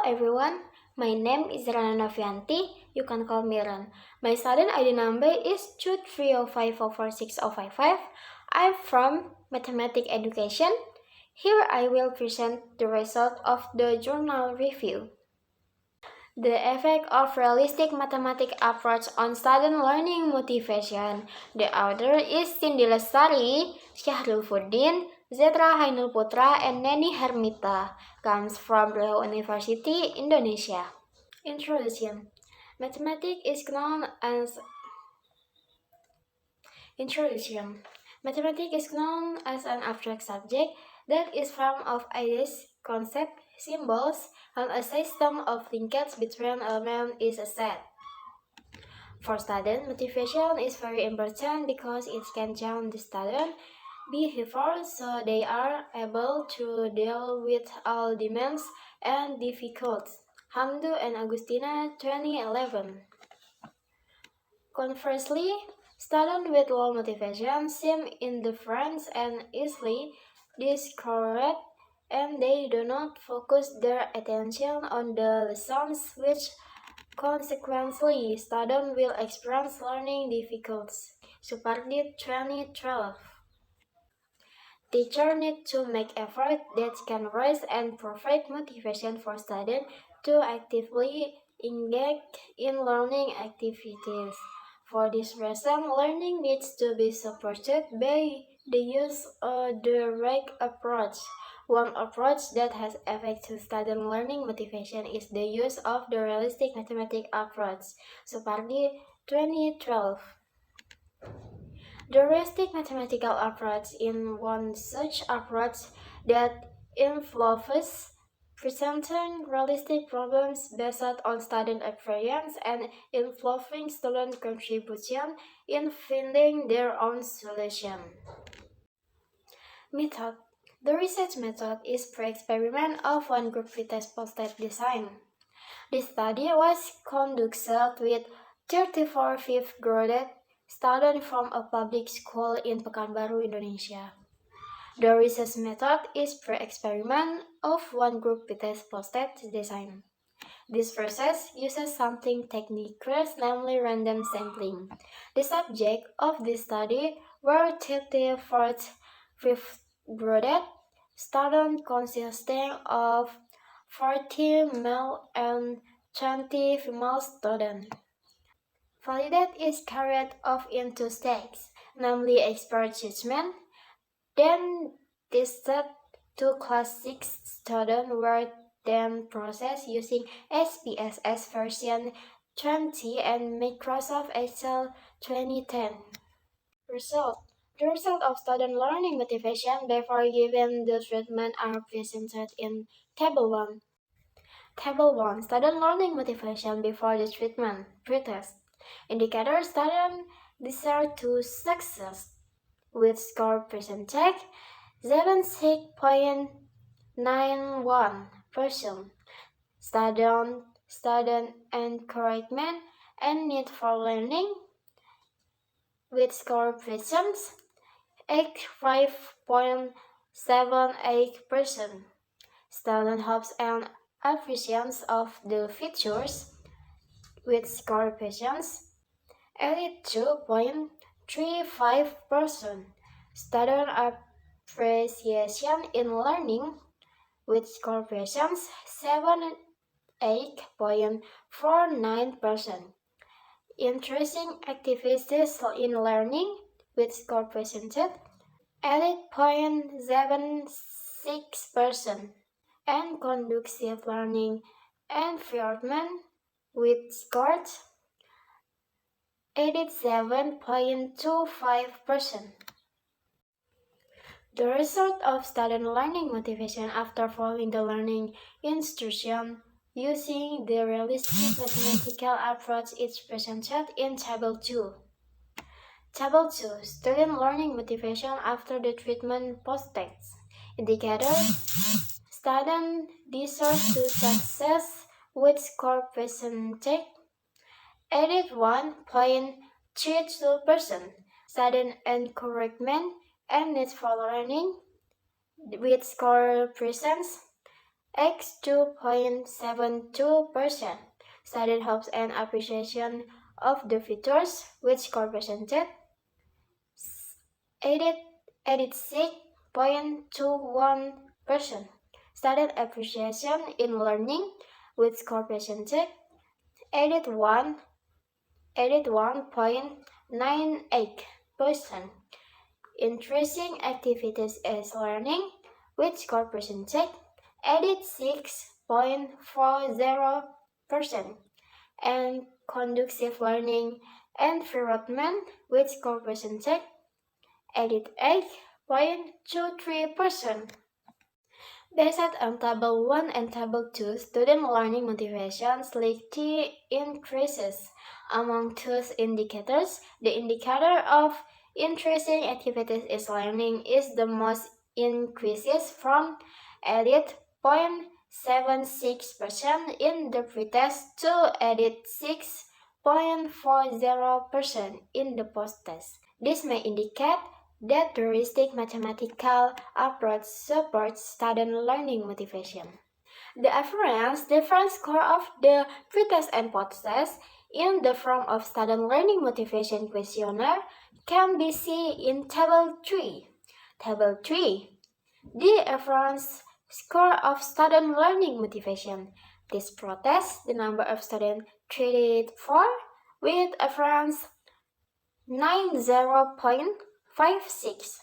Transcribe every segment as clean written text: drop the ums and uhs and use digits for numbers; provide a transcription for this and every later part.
everyone, my name is Rana Novianti. You can call me Ran. My student ID number is 230544655. I'm from Mathematics Education. Here I will present the result of the journal review. The effect of realistic mathematics approach on student learning motivation. The author is Cindy Lestari, Syahrul Fuddin, Zetra Hainul Putra, and Neni Hermita. Comes from Beliau University, Indonesia. Introduction. Mathematics is known as an abstract subject that is formed of ideas, concepts, symbols, and a system of linkage between elements is a set. For student, motivation is very important because it can change the student behavior so they are able to deal with all demands and difficulties. Hamdu and Agustina, 2011. Conversely, students with low motivation seem indifferent and easily discouraged, and they do not focus their attention on the lessons, which consequently students will experience learning difficulties. Supardi, 2012. Teachers need to make effort that can raise and provide motivation for students to actively engage in learning activities. For this reason, learning needs to be supported by the use of the right approach. One approach that has effect to student learning motivation is the use of the realistic mathematics approach. Supardi, 2012. The realistic mathematical approach is one such approach that involves presenting realistic problems based on student experience and involving student contribution in finding their own solution. Method. The research method is pre-experiment of one group test post-test design. The study was conducted with 34 fifth graded students from a public school in Pekanbaru, Indonesia. The research method is pre-experiment of one group test post-test design. This process uses something technical, namely random sampling. The subject of this study were 34 fifth graded students consisting of 40 male and 20 female students. Validate is carried out in two steps, namely expert judgment. Then tested to class 6 students were then processed using SPSS version 20 and Microsoft Excel 2010. Result. The result of student learning motivation before giving the treatment are presented in Table 1. Table 1. Student learning motivation before the treatment. Pretest. Indicator student desire to success with score percentage 76.91%. Student encouragement and need for learning with score percentage 85.78%. Student hopes and appreciation of the features with score percentage 82.35%. Student appreciation in learning with score percentage 78.49%. Interesting activities in learning with score percentage 8.76%. And conducive learning environment with scores 87.25%. The result of student learning motivation after following the learning instruction using the realistic mathematical approach is presented in Table 2. Table 2. Student learning motivation after the treatment post-test. Indicator. Student desire to success with score percentage 81.32%. Student encouragement and need for learning with score percentage x 2.72%. Studied hopes and appreciation of the features, which score percentage 86.21%. Studied appreciation in learning, with score percentage 81.98%. Interesting activities as learning, with score percentage 86.40%. And conducive learning environment, with score percentage 88.23%. Based on Table 1 and Table 2, student learning motivation slightly increases. Among two indicators, the indicator of interesting activities is learning is the most increases from 80.76% in the pretest to 86.40% in the posttest. This may indicate that the heuristic mathematical approach supports student learning motivation. The average difference score of the pretest and posttest in the form of student learning motivation questionnaire can be seen in Table 3. Table 3. The average score of student learning motivation. This pretest, the number of students treated for with average 90.56.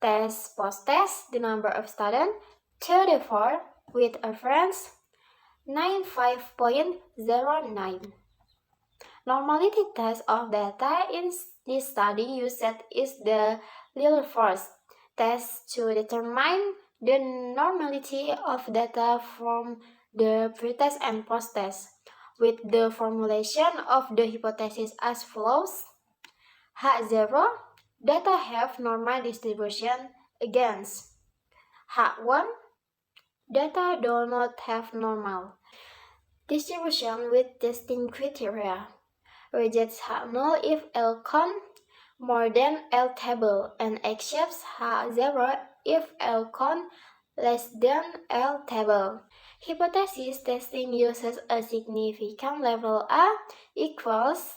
Test post-test, the number of students 34 with average 95.09. Normality test of data in this study used is the Lilfors test to determine the normality of data from the pretest and posttest, with the formulation of the hypothesis as follows. H0, data have normal distribution against H1, data do not have normal distribution with testing criteria. Rejects H0 if L con more than L table and accepts H0 if L con less than L table. Hypothesis testing uses a significant level A equals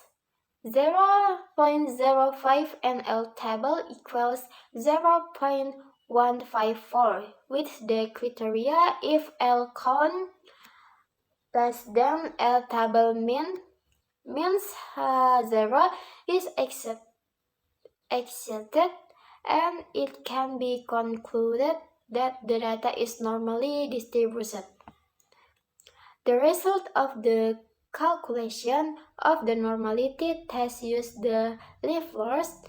0.05 and L table equals 0.154 with the criteria if L con less than L table means 0 is accepted and it can be concluded that the data is normally distributed. The result of the calculation of the normality test use the Lilfors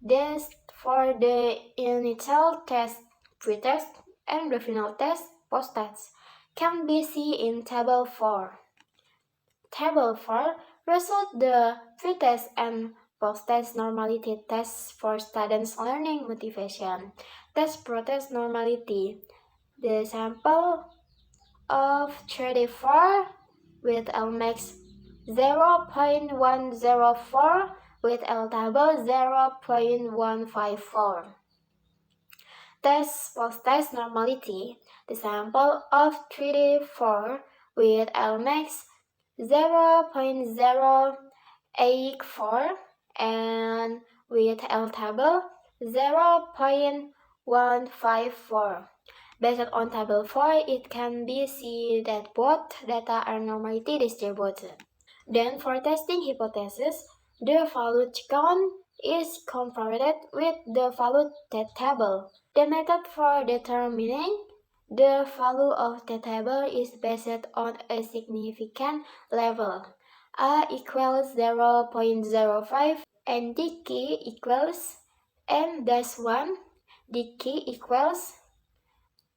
test for the initial test, pretest, and the final test, posttest, can be seen in Table 4. Table 4 result the pretest and posttest normality tests for students' learning motivation. Test pretest normality. The sample of 34 with Lmax 0.104 with L table 0.154. Test posttest normality. The sample of 34 with Lmax 0.084 and with L table 0.154. Based on Table 4, it can be seen that both data are normally distributed. Then for testing hypothesis, the value count is converted with the value table. The method for determining the value of the table is based on a significant level. A equals 0.05 and D key equals n-1, D key equals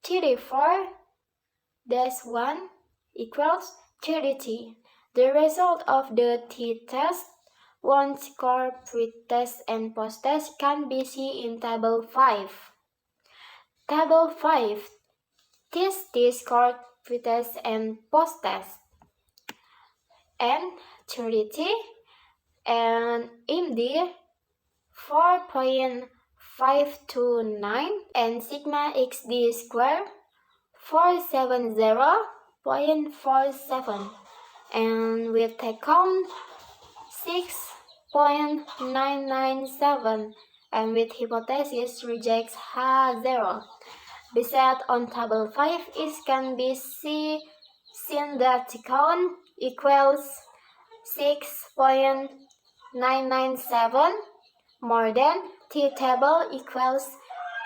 34-1 equals 30. The result of the t-test, one score pretest and posttest can be seen in Table 5. Table 5. T-score pretest and posttest. And 30 and MD 4.529 and sigma xd square 470.47, and with take home 6.997, and with hypothesis rejects H0. Based on table 5, it can be seen that take home equals 6.997 more than T table equals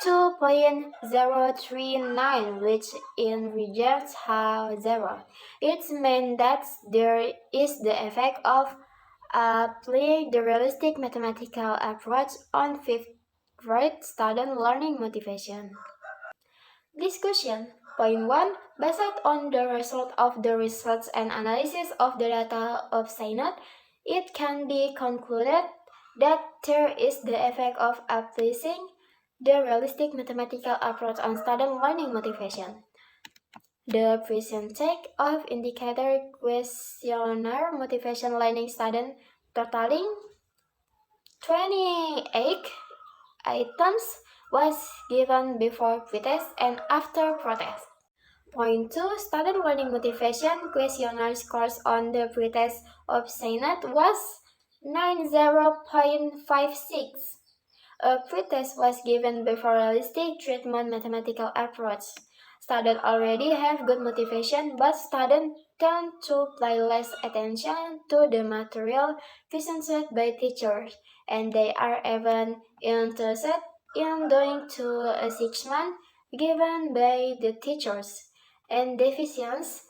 2.039, which in rejects H0. It means that there is the effect of applying the realistic mathematical approach on fifth grade student learning motivation. Discussion. Point 1. Based on the result of the research and analysis of the data of SciNet, it can be concluded that there is the effect of applying the realistic mathematical approach on student learning motivation. The percentage of indicator questionnaire motivation learning student totaling 28 items was given before pretest and after protest. Point 2. Student learning motivation questionnaire scores on the pretest of SciNet was 90.56. A pretest was given before realistic treatment mathematical approach. Students already have good motivation, but students tend to pay less attention to the material presented by teachers, and they are even interested in doing to assessment given by the teachers, and deficiency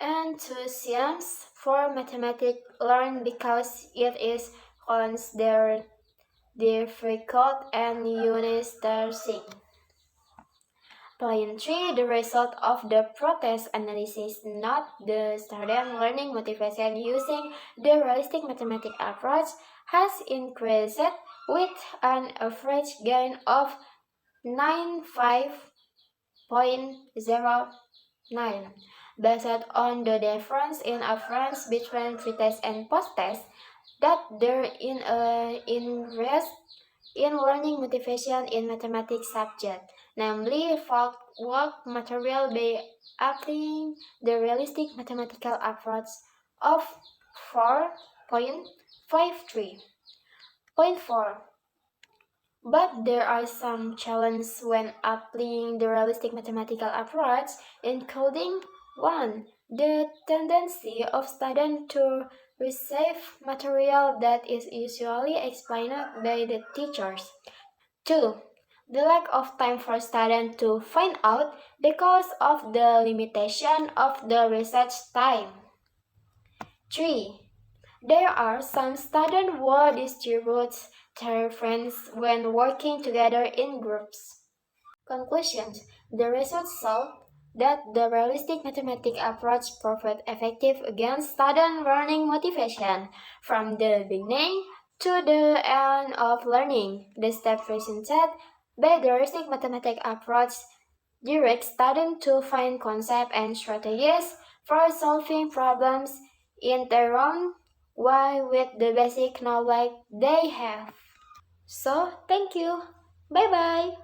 and enthusiasm for mathematics learn because it is considered difficult and uninteresting. Point 3. The result of the protest analysis, not the student learning motivation using the realistic mathematics approach, has increased with an average gain of 95.09. Based on the difference in average between pretest and post-test, that there is an increase in learning motivation in mathematics subject, namely folk work material by applying the realistic mathematical approach of 4.53. Point 4. But there are some challenges when applying the realistic mathematical approach, including 1. The tendency of students to receive material that is usually explained by the teachers. 2. The lack of time for students to find out because of the limitation of the research time. 3. There are some students who distribute their friends when working together in groups. Conclusions. The results show that the realistic mathematics approach proved effective against student learning motivation from the beginning to the end of learning. The steps presented by the realistic mathematics approach direct students to find concepts and strategies for solving problems in their own way with the basic knowledge they have. So, thank you. Bye-bye.